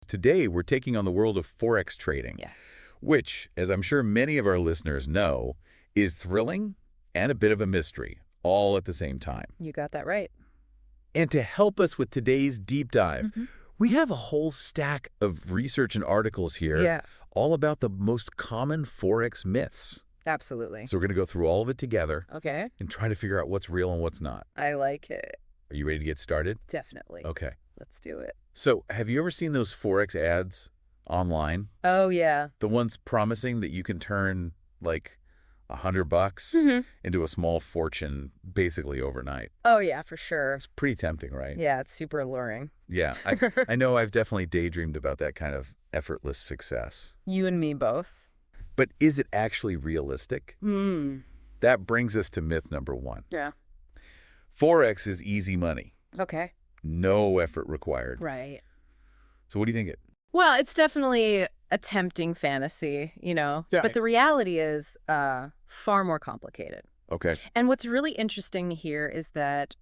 today we're taking on the world of Forex trading, Yeah. which, as I'm sure many of our listeners know, is thrilling and a bit of a mystery, all at the same time. You got that right. And to help us with today's deep dive, Mm-hmm. we have a whole stack of research and articles here Yeah, all about the most common Forex myths. absolutely. So we're going to go through all of it together Okay. and try to figure out what's real and what's not. I like it. Are you ready to get started? Definitely. Okay. Let's do it. So have you ever seen those Forex ads online? Oh, yeah. The ones promising that you can turn like $100 Mm-hmm. into a small fortune basically overnight. Oh, yeah, for sure. It's pretty tempting, right? Yeah, it's super alluring. Yeah, I know I've definitely daydreamed about that kind of effortless success. You and me both. But is it actually realistic? Hmm. That brings us to myth number 1. Yeah. Forex is easy money. Okay. No effort required. Right. So what do you think it? Well, it's definitely a tempting fantasy, you know, Yeah. but the reality is far more complicated. Okay. And what's really interesting here is that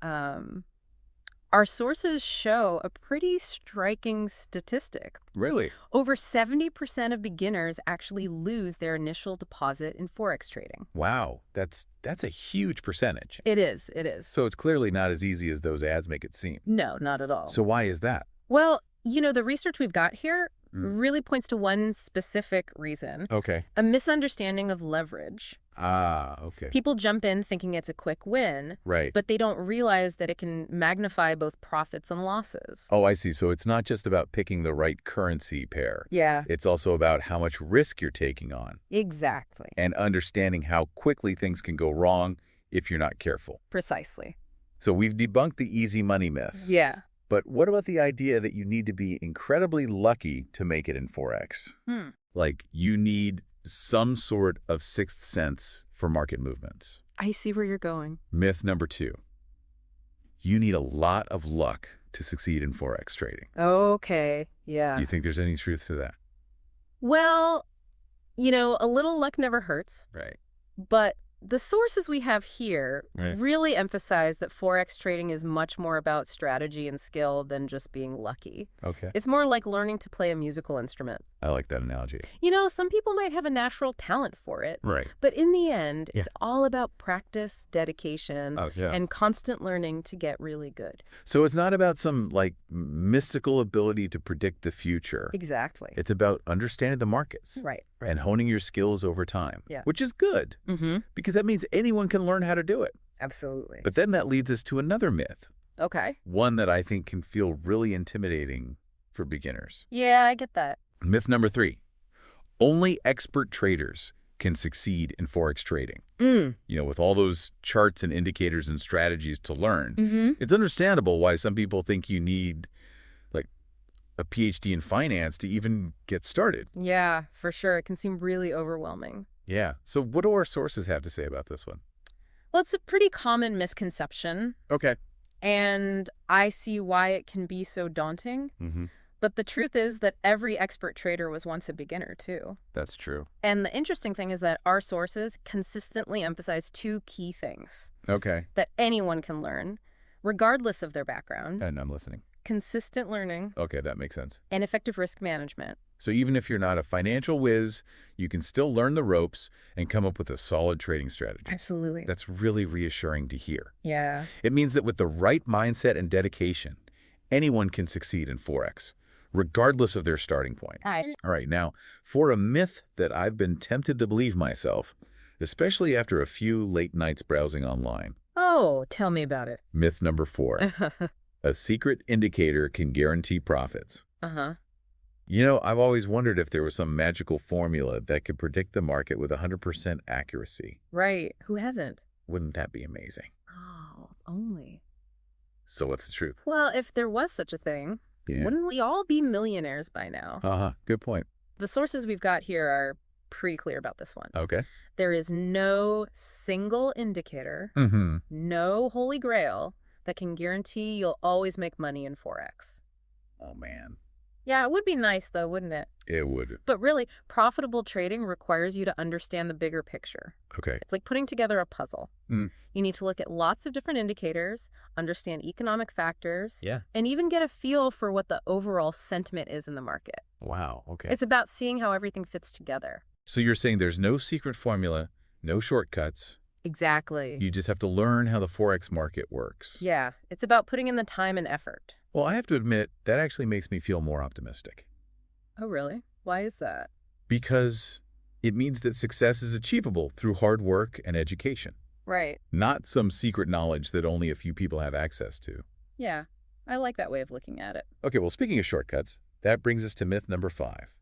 our sources show a pretty striking statistic. Really? Over 70% of beginners actually lose their initial deposit in Forex trading. Wow, that's a huge percentage. It is. It is. So it's clearly not as easy as those ads make it seem. No, not at all. So why is that? Well, you know, the research we've got here Mm. really points to one specific reason, Okay. a misunderstanding of leverage. Ah, okay. People jump in thinking it's a quick win, Right. but they don't realize that it can magnify both profits and losses. Oh, I see. So it's not just about picking the right currency pair. Yeah, It's also about how much risk you're taking on exactly. and understanding how quickly things can go wrong if you're not careful. Precisely. So we've debunked the easy money myth. Yeah. But what about the idea that you need to be incredibly lucky to make it in Forex? Hmm. Like you need some sort of sixth sense for market movements. I see where you're going. Myth number 2. You need a lot of luck to succeed in Forex trading. Okay. Yeah. Do you think there's any truth to that? Well, you know, a little luck never hurts, Right. but the sources we have here Right. really emphasize that Forex trading is much more about strategy and skill than just being lucky. Okay. It's more like learning to play a musical instrument. I like that analogy. You know, some people might have a natural talent for it, Right. but in the end, Yeah. it's all about practice, dedication, Oh, yeah. and constant learning to get really good. So it's not about some like mystical ability to predict the future. Exactly. It's about understanding the markets Right. and honing your skills over time, Yeah. which is good Mm-hmm. because that means anyone can learn how to do it. Absolutely. But then that leads us to another myth, Okay. one that I think can feel really intimidating for beginners. Yeah, I get that. Myth number 3, only expert traders can succeed in Forex trading. Mm. You know, with all those charts and indicators and strategies to learn, Mm-hmm. it's understandable why some people think you need like a PhD in finance to even get started. Yeah, for sure. It can seem really overwhelming. Yeah. So what do our sources have to say about this one? Well, it's a pretty common misconception, Okay. and I see why it can be so daunting. Mm-hmm. But the truth is that every expert trader was once a beginner, too. That's true. And the interesting thing is that our sources consistently emphasize 2 key things Okay. that anyone can learn, regardless of their background: And I'm listening. consistent learning Okay, that makes sense. and effective risk management. So even if you're not a financial whiz, you can still learn the ropes and come up with a solid trading strategy. Absolutely. That's really reassuring to hear. Yeah. It means that with the right mindset and dedication, anyone can succeed in Forex, regardless of their starting point. Nice. All right, now, for a myth that I've been tempted to believe myself, especially after a few late nights browsing online. Oh, tell me about it. Myth number 4, a secret indicator can guarantee profits. Uh-huh. You know, I've always wondered if there was some magical formula that could predict the market with 100% accuracy. Right. Who hasn't? Wouldn't that be amazing? Oh, only. So what's the truth? Well, if there was such a thing, Yeah. wouldn't we all be millionaires by now? Uh-huh. Good point. The sources we've got here are pretty clear about this one. Okay. There is no single indicator, Mm-hmm. no holy grail that can guarantee you'll always make money in Forex. Oh, man. Yeah, it would be nice though, wouldn't it? It would. But really, profitable trading requires you to understand the bigger picture. Okay. It's like putting together a puzzle. Mm. You need to look at lots of different indicators, understand economic factors, Yeah. and even get a feel for what the overall sentiment is in the market. Wow. Okay. It's about seeing how everything fits together. So you're saying there's no secret formula, no shortcuts. Exactly. You just have to learn how the Forex market works. Yeah, it's about putting in the time and effort. Well, I have to admit, that actually makes me feel more optimistic. Oh, really? Why is that? Because it means that success is achievable through hard work and education, Right. not some secret knowledge that only a few people have access to. Yeah, I like that way of looking at it. Okay, well, speaking of shortcuts, that brings us to myth number 5.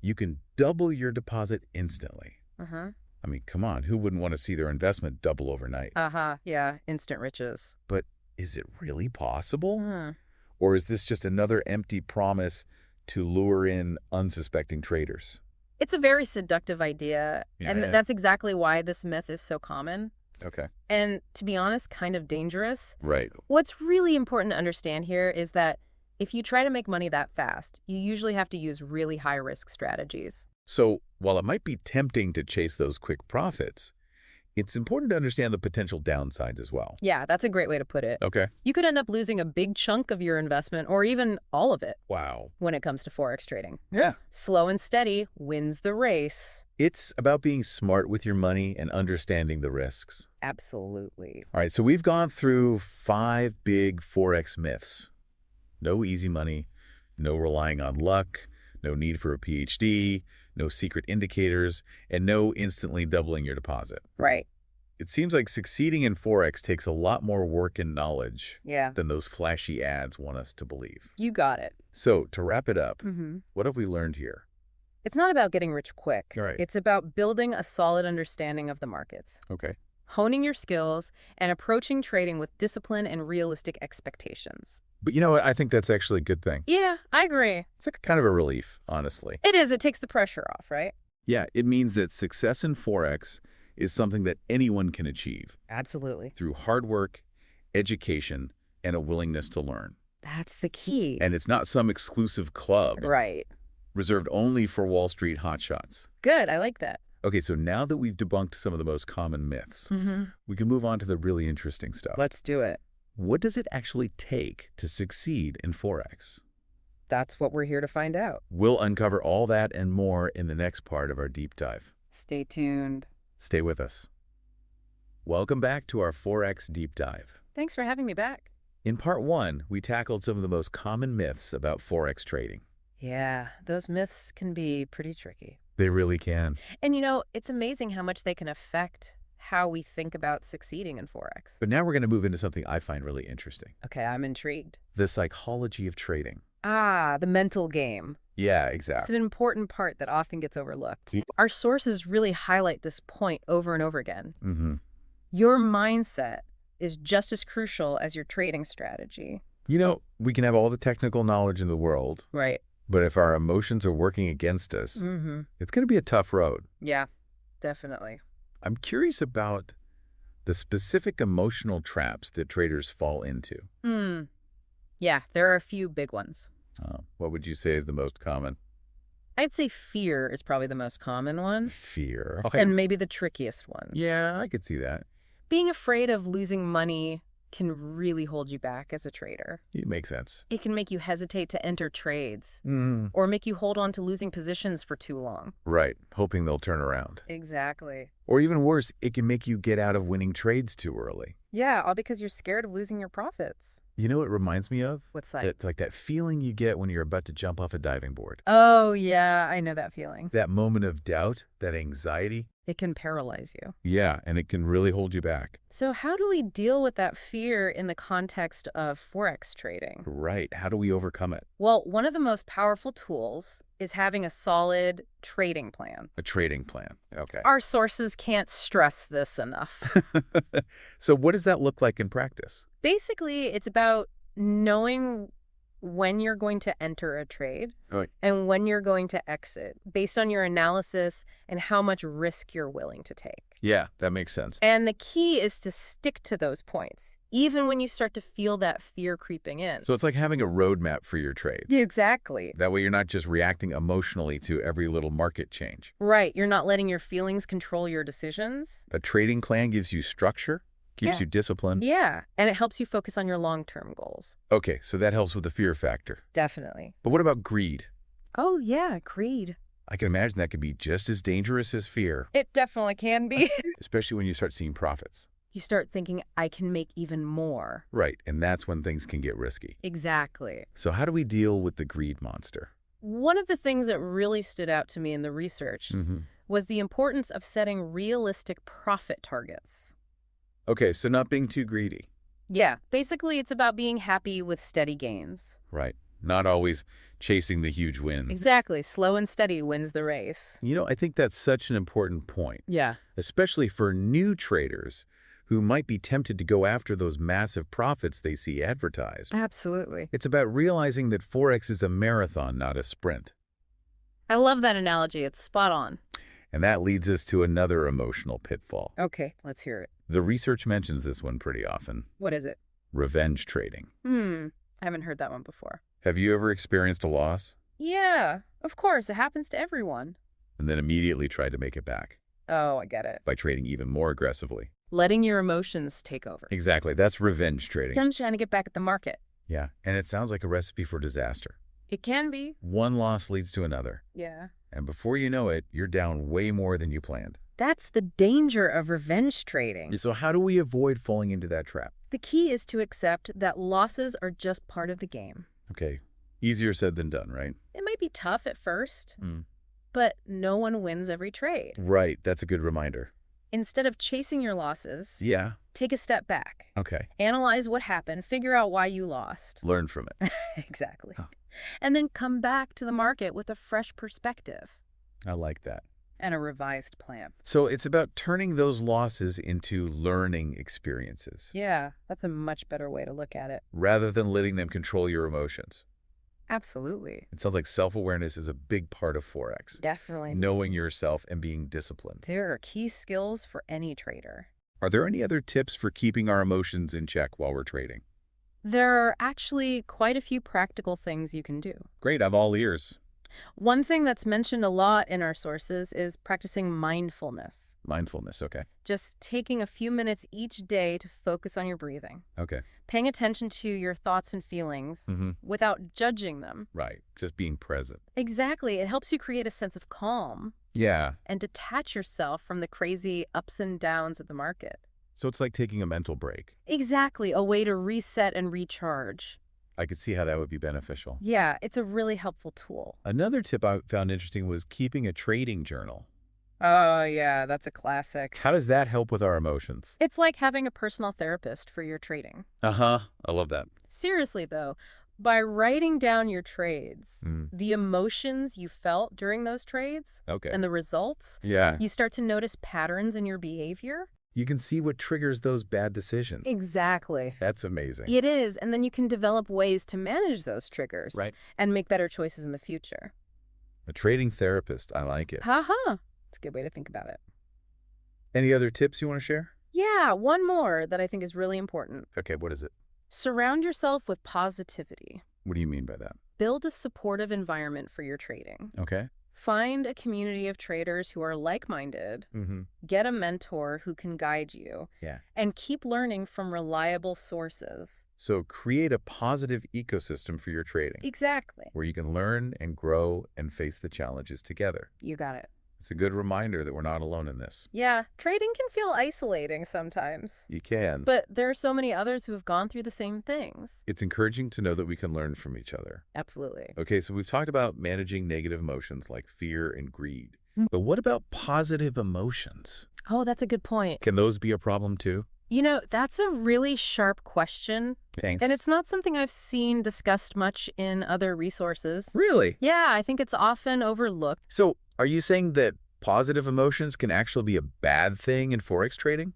You can double your deposit instantly. Uh-huh. I mean, come on, who wouldn't want to see their investment double overnight? Uh-huh, yeah, instant riches. But is it really possible? Hmm. Or is this just another empty promise to lure in unsuspecting traders? It's a very seductive idea, and Yeah. that's exactly why this myth is so common. Okay. And to be honest, kind of dangerous. Right. What's really important to understand here is that if you try to make money that fast, you usually have to use really high-risk strategies. So while it might be tempting to chase those quick profits, it's important to understand the potential downsides as well. Yeah, that's a great way to put it. Okay. You could end up losing a big chunk of your investment or even all of it Wow. when it comes to Forex trading. Yeah. Slow and steady wins the race. It's about being smart with your money and understanding the risks. Absolutely. All right, so we've gone through 5 big Forex myths. No easy money, no relying on luck, no need for a PhD, no secret indicators, and no instantly doubling your deposit. Right. It seems like succeeding in Forex takes a lot more work and knowledge Yeah. than those flashy ads want us to believe. You got it. So, to wrap it up, Mm-hmm. what have we learned here? It's not about getting rich quick. Right. It's about building a solid understanding of the markets, Okay. honing your skills, and approaching trading with discipline and realistic expectations. But you know what? I think that's actually a good thing. Yeah, I agree. It's like kind of a relief, honestly. It is. It takes the pressure off, right? Yeah, it means that success in Forex is something that anyone can achieve Absolutely. through hard work, education, and a willingness to learn. That's the key. And it's not some exclusive club Right. reserved only for Wall Street hotshots. Good. I like that. Okay, so now that we've debunked some of the most common myths, Mm-hmm. we can move on to the really interesting stuff. Let's do it. What does it actually take to succeed in Forex? That's what we're here to find out. We'll uncover all that and more in the next part of our deep dive. Stay tuned. Stay with us. Welcome back to our Forex deep dive. Thanks for having me back. In part 1, we tackled some of the most common myths about Forex trading. Yeah, those myths can be pretty tricky. They really can. And it's amazing how much they can affect how we think about succeeding in Forex. But now we're going to move into something I find really interesting. Okay, I'm intrigued. The psychology of trading. Ah, the mental game. Yeah, It's exactly. an important part that often gets overlooked. Yeah. Our sources really highlight this point over and over again. Mm-hmm. Your mindset is just as crucial as your trading strategy. You know, we can have all the technical knowledge in the world, Right. but if our emotions are working against us, Mm-hmm. it's going to be a tough road. Yeah, definitely. I'm curious about the specific emotional traps that traders fall into. Yeah, there are a few big ones. What would you say is the most common? I'd say fear is probably the most common one, Fear. and maybe the trickiest one. Yeah, I could see that. Being afraid of losing money can really hold you back as a trader. It makes sense. It can make you hesitate to enter trades Mm. or make you hold on to losing positions for too long. Right, hoping they'll turn around. Exactly. Or even worse, it can make you get out of winning trades too early. Yeah, all because you're scared of losing your profits. You know what it reminds me of? What's that? It's like that feeling you get when you're about to jump off a diving board. Oh, yeah, I know that feeling. That moment of doubt, that anxiety. It can paralyze you. Yeah, and it can really hold you back. So how do we deal with that fear in the context of Forex trading? Right. How do we overcome it? Well, one of the most powerful tools is having a solid trading plan. A trading plan. Okay. Our sources can't stress this enough. So what does that look like in practice? Basically, it's about knowing when you're going to enter a trade Right. and when you're going to exit based on your analysis and how much risk you're willing to take. Yeah, that makes sense. And the key is to stick to those points, even when you start to feel that fear creeping in. So it's like having a roadmap for your trades. Exactly. That way you're not just reacting emotionally to every little market change. Right. You're not letting your feelings control your decisions. A trading plan gives you structure, keeps Yeah. you disciplined. Yeah. And it helps you focus on your long-term goals. Okay, so that helps with the fear factor. Definitely. But what about greed? Oh, yeah. Agreed. I can imagine that could be just as dangerous as fear, It definitely can be. especially when you start seeing profits. You start thinking, I can make even more. Right, and that's when things can get risky. Exactly. So how do we deal with the greed monster? One of the things that really stood out to me in the research was the importance of setting realistic profit targets. Okay, so not being too greedy. Yeah, basically it's about being happy with steady gains. Right, not always chasing the huge wins. Exactly. Slow and steady wins the race. You know, I think that's such an important point, Yeah. especially for new traders who might be tempted to go after those massive profits they see advertised. Absolutely. It's about realizing that Forex is a marathon, not a sprint. I love that analogy. It's spot on. And that leads us to another emotional pitfall. Okay, let's hear it. The research mentions this one pretty often. What is it? Revenge trading. I haven't heard that one before. Have you ever experienced a loss Yeah, of course. It happens to everyone. and then immediately tried to make it back Oh, I get it. by trading even more aggressively? Letting your emotions take over. Exactly. That's revenge trading. I'm trying to get back at the market. Yeah. And it sounds like a recipe for disaster. It can be. One loss leads to another. Yeah. And before you know it, you're down way more than you planned. That's the danger of revenge trading. So how do we avoid falling into that trap? The key is to accept that losses are just part of the game. Okay. Easier said than done, right? It might be tough at first, Mm. but no one wins every trade. Right. That's a good reminder. Instead of chasing your losses, Yeah. take a step back. Okay. Analyze what happened, figure out why you lost. Learn from it. Exactly. Huh. And then come back to the market with a fresh perspective I like that. and a revised plan. So it's about turning those losses into learning experiences Yeah, that's a much better way to look at it. rather than letting them control your emotions. Absolutely. It sounds like self-awareness is a big part of Forex. Definitely. Knowing yourself and being disciplined. There are key skills for any trader. Are there any other tips for keeping our emotions in check while we're trading? There are actually quite a few practical things you can do. Great, I'm all ears. One thing that's mentioned a lot in our sources is practicing mindfulness. Mindfulness, okay. Just taking a few minutes each day to focus on your breathing. Okay. Paying attention to your thoughts and feelings without judging them. Right, just being present. Exactly. It helps you create a sense of calm Yeah, and detach yourself from the crazy ups and downs of the market. so it's like taking a mental break. Exactly. A way to reset and recharge. I could see how that would be beneficial. Yeah, it's a really helpful tool. Another tip I found interesting was keeping a trading journal. Oh, yeah, that's a classic. How does that help with our emotions? It's like having a personal therapist for your trading. Uh-huh, I love that. Seriously, though, by writing down your trades, Mm. the emotions you felt during those trades, Okay. and the results, Yeah. you start to notice patterns in your behavior. You can see what triggers those bad decisions. Exactly. That's amazing. It is, and then you can develop ways to manage those triggers Right. and make better choices in the future. A trading therapist, I like it. Ha-ha. It's a good way to think about it. Any other tips you want to share? Yeah, one more that I think is really important. Okay, what is it? Surround yourself with positivity. What do you mean by that? Build a supportive environment for your trading. Okay. Find a community of traders who are like-minded. Mm-hmm. Get a mentor who can guide you. Yeah. And keep learning from reliable sources. So create a positive ecosystem for your trading Exactly. where you can learn and grow and face the challenges together. You got it. It's a good reminder that we're not alone in this. Yeah, trading can feel isolating sometimes. You can. But there are so many others who have gone through the same things. It's encouraging to know that we can learn from each other. Absolutely. Okay, so we've talked about managing negative emotions like fear and greed. Mm. But what about positive emotions? Oh, that's a good point. Can those be a problem too? You know, that's a really sharp question. Thanks. And it's not something I've seen discussed much in other resources. Really? Yeah, I think it's often overlooked. So are you saying that positive emotions can actually be a bad thing in Forex trading?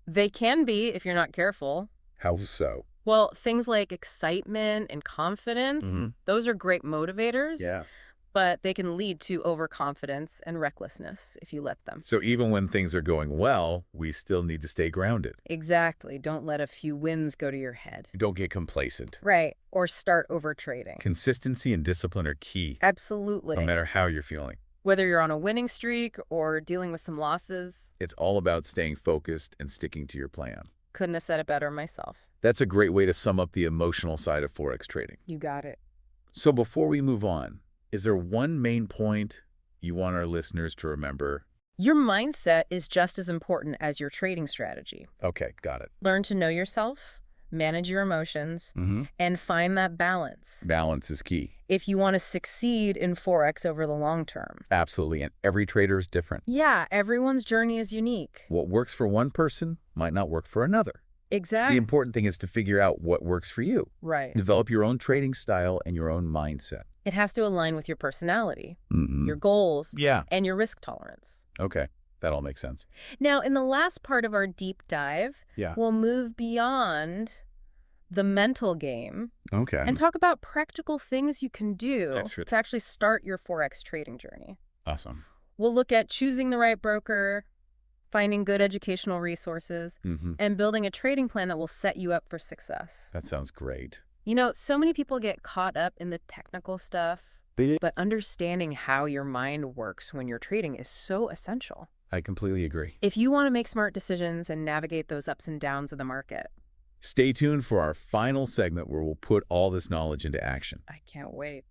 They can be if you're not careful. How so? Well, things like excitement and confidence, Hmm. those are great motivators, Yeah. but they can lead to overconfidence and recklessness if you let them. So even when things are going well, we still need to stay grounded. Exactly. Don't let a few wins go to your head. Don't get complacent. Right. Or start over trading. Consistency and discipline are key, Absolutely. no matter how you're feeling. Whether you're on a winning streak or dealing with some losses, It's all about staying focused and sticking to your plan. couldn't have said it better myself. That's a great way to sum up the emotional side of Forex trading. You got it. So before we move on, is there one main point you want our listeners to remember? Your mindset is just as important as your trading strategy. Okay, got it. Learn to know yourself, manage your emotions, and find that balance Balance is key. if you want to succeed in Forex over the long term. Absolutely, and every trader is different. Yeah, everyone's journey is unique. What works for one person might not work for another. Exactly. The important thing is to figure out what works for you. Right. Develop your own trading style and your own mindset. It has to align with your personality, Mm-hmm. your goals, Yeah. and your risk tolerance. Okay, that all makes sense. Now, in the last part of our deep dive, Yeah. we'll move beyond the mental game Okay. and talk about practical things you can do Excellent. to actually start your Forex trading journey. Awesome. We'll look at choosing the right broker, finding good educational resources, Mm-hmm. and building a trading plan that will set you up for success. That sounds great. You know, so many people get caught up in the technical stuff, but understanding how your mind works when you're trading is so essential. I completely agree. If you want to make smart decisions and navigate those ups and downs of the market. Stay tuned for our final segment where we'll put all this knowledge into action. I can't wait.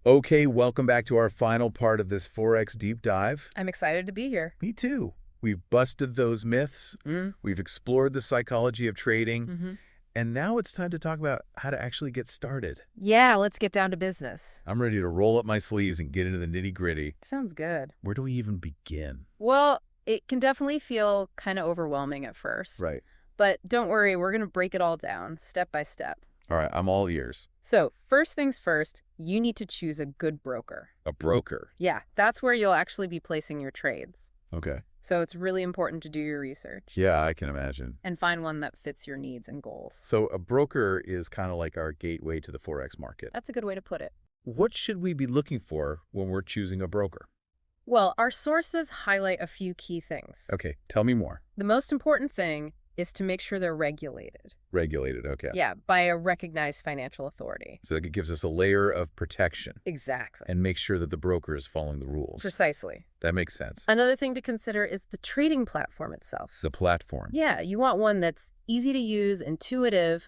Okay, welcome back to our final part of this Forex deep dive. I'm excited to be here. Me too. We've busted those myths. We've explored the psychology of trading. And now it's time to talk about how to actually get started. Yeah, let's get down to business. I'm ready to roll up my sleeves and get into the nitty-gritty. Sounds good. Where do we even begin? Well, it can definitely feel kind of overwhelming at first. Right. But don't worry, we're going to break it all down step by step. All right, I'm all ears. So first things first, you need to choose a good broker. A broker. Yeah, that's where you'll actually be placing your trades. Okay. So it's really important to do your research. Yeah, I can imagine. And find one that fits your needs and goals. So a broker is kind of like our gateway to the Forex market. That's a good way to put it. What should we be looking for when we're choosing a broker? Well, our sources highlight a few key things. Okay, tell me more. The most important thing is to make sure they're regulated. Regulated, okay. Yeah, by a recognized financial authority. So it gives us a layer of protection Exactly. and make sure that the broker is following the rules. Precisely. That makes sense. Another thing to consider is the trading platform itself. The platform. Yeah, you want one that's easy to use, intuitive,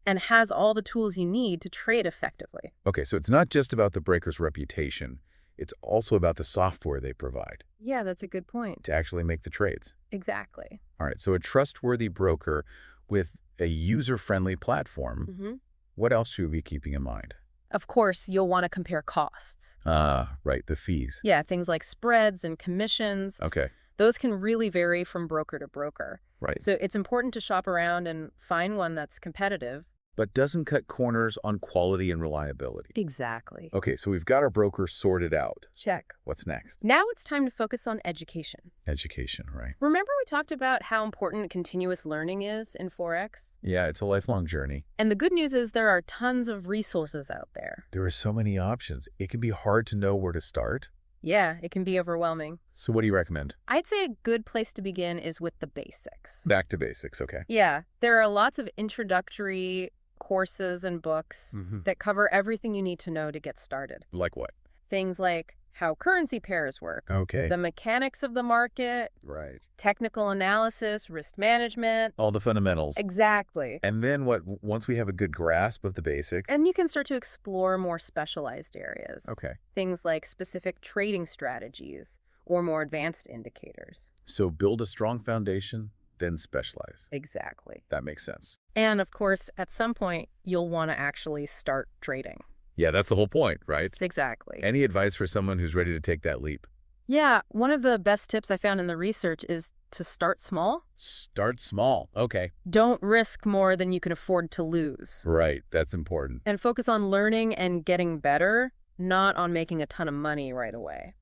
and has all the tools you need to trade effectively. Okay, so it's not just about the broker's reputation. It's also about the software they provide Yeah, that's a good point. to actually make the trades. Exactly. All right, so a trustworthy broker with a user-friendly platform. What else should we be keeping in mind? Of course, you'll want to compare costs. Right, the fees. Yeah, things like spreads and commissions. Okay, Those can really vary from broker to broker. right. So it's important to shop around and find one that's competitive. But doesn't cut corners on quality and reliability. Exactly. Okay, so we've got our broker sorted out. Check. What's next? Now it's time to focus on education. Education, right? Remember we talked about how important continuous learning is in Forex? Yeah, it's a lifelong journey. And the good news is there are tons of resources out there. There are so many options. It can be hard to know where to start. Yeah, it can be overwhelming. So what do you recommend? I'd say a good place to begin is with the basics. Back to basics, okay. Yeah, there are lots of introductory courses and books that cover everything you need to know to get started. Like what? Things like how currency pairs work, Okay. the mechanics of the market, Right. technical analysis, risk management. All the fundamentals. Exactly. And then once we have a good grasp of the basics? And you can start to explore more specialized areas. Okay. Things like specific trading strategies or more advanced indicators. So build a strong foundation, then specialize. Exactly. That makes sense. And of course, at some point, you'll want to actually start trading. Yeah, that's the whole point, right? Exactly. Any advice for someone who's ready to take that leap? Yeah, one of the best tips I found in the research is to start small. Start small. Okay. Don't risk more than you can afford to lose. Right. That's important. And focus on learning and getting better, not on making a ton of money right away.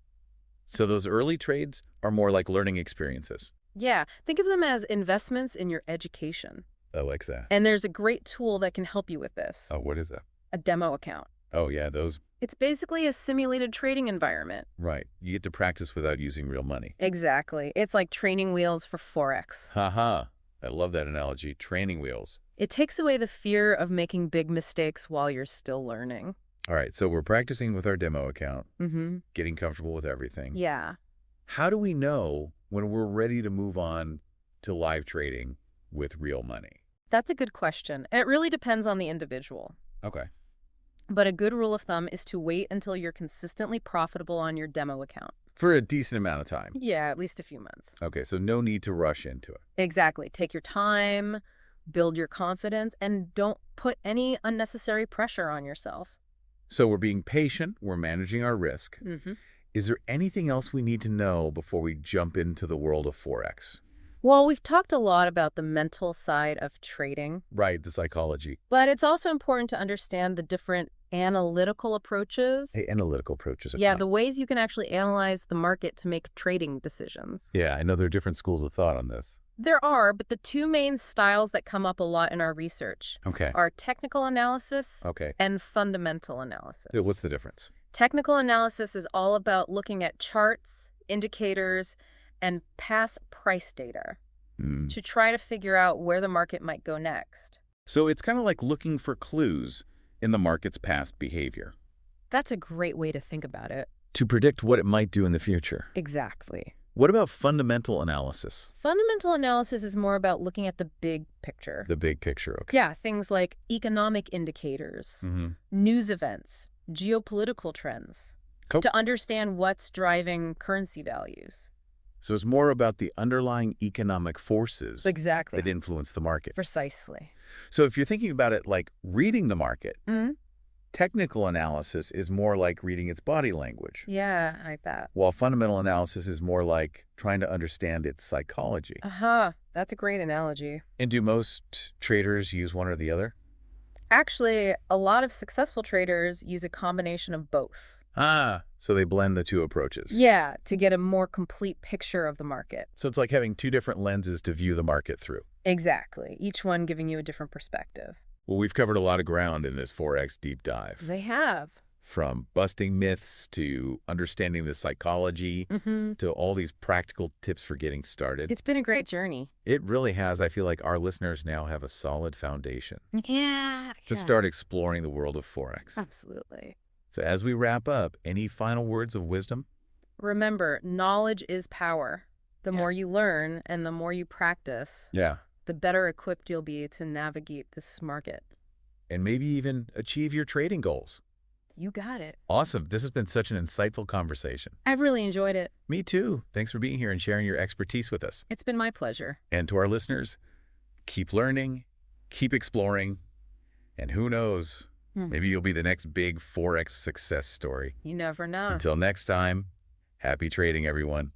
So those early trades are more like learning experiences. Yeah, think of them as investments in your education. I like that. And there's a great tool that can help you with this, Oh, what is that? a demo account. Oh, yeah, those. It's basically a simulated trading environment. Right. You get to practice without using real money. Exactly. It's like training wheels for Forex. Haha. I love that analogy. Training wheels. It takes away the fear of making big mistakes while you're still learning. All right, so we're practicing with our demo account, Mm-hmm. getting comfortable with everything. Yeah. How do we know when we're ready to move on to live trading with real money? That's a good question. It really depends on the individual. Okay. But a good rule of thumb is to wait until you're consistently profitable on your demo account. For a decent amount of time. Yeah, at least a few months. Okay, so no need to rush into it. Exactly. Take your time, build your confidence, and don't put any unnecessary pressure on yourself. So we're being patient, we're managing our risk. Mm-hmm. Is there anything else we need to know before we jump into the world of Forex? Well, we've talked a lot about the mental side of trading, Right, the psychology. but it's also important to understand the different analytical approaches. Hey, analytical approaches. Yeah, the ways you can actually analyze the market to make trading decisions. Yeah, I know there are different schools of thought on this. There are, but the two main styles that come up a lot in our research Okay. are technical analysis Okay. and fundamental analysis. So what's the difference? Technical analysis is all about looking at charts, indicators, and past price data Hmm. to try to figure out where the market might go next. So it's kind of like looking for clues in the market's past behavior That's a great way to think about it. to predict what it might do in the future. Exactly. What about fundamental analysis? Fundamental analysis is more about looking at the big picture. The big picture, okay. Yeah, things like economic indicators, Mm-hmm. news events, geopolitical trends, Cool. to understand what's driving currency values. So it's more about the underlying economic forces Exactly. that influence the market. Precisely. So if you're thinking about it like reading the market, Mm-hmm. technical analysis is more like reading its body language, Yeah, I like that. while fundamental analysis is more like trying to understand its psychology. Uh-huh. That's a great analogy. And do most traders use one or the other? Actually, a lot of successful traders use a combination of both. Ah, so they blend the two approaches. Yeah, to get a more complete picture of the market. So it's like having two different lenses to view the market through. Exactly. Each one giving you a different perspective. Well, we've covered a lot of ground in this Forex deep dive. They have. From busting myths to understanding the psychology Mm-hmm. to all these practical tips for getting started. It's been a great journey. It really has. I feel like our listeners now have a solid foundation Yeah. to start exploring the world of Forex. Absolutely. So as we wrap up, any final words of wisdom? Remember, knowledge is power. The Yeah. more you learn and the more you practice, Yeah. the better equipped you'll be to navigate this market. And maybe even achieve your trading goals. You got it. Awesome. This has been such an insightful conversation. I've really enjoyed it. Me too. Thanks for being here and sharing your expertise with us. It's been my pleasure. And to our listeners, keep learning, keep exploring, and who knows, maybe you'll be the next big Forex success story. You never know. Until next time, happy trading, everyone.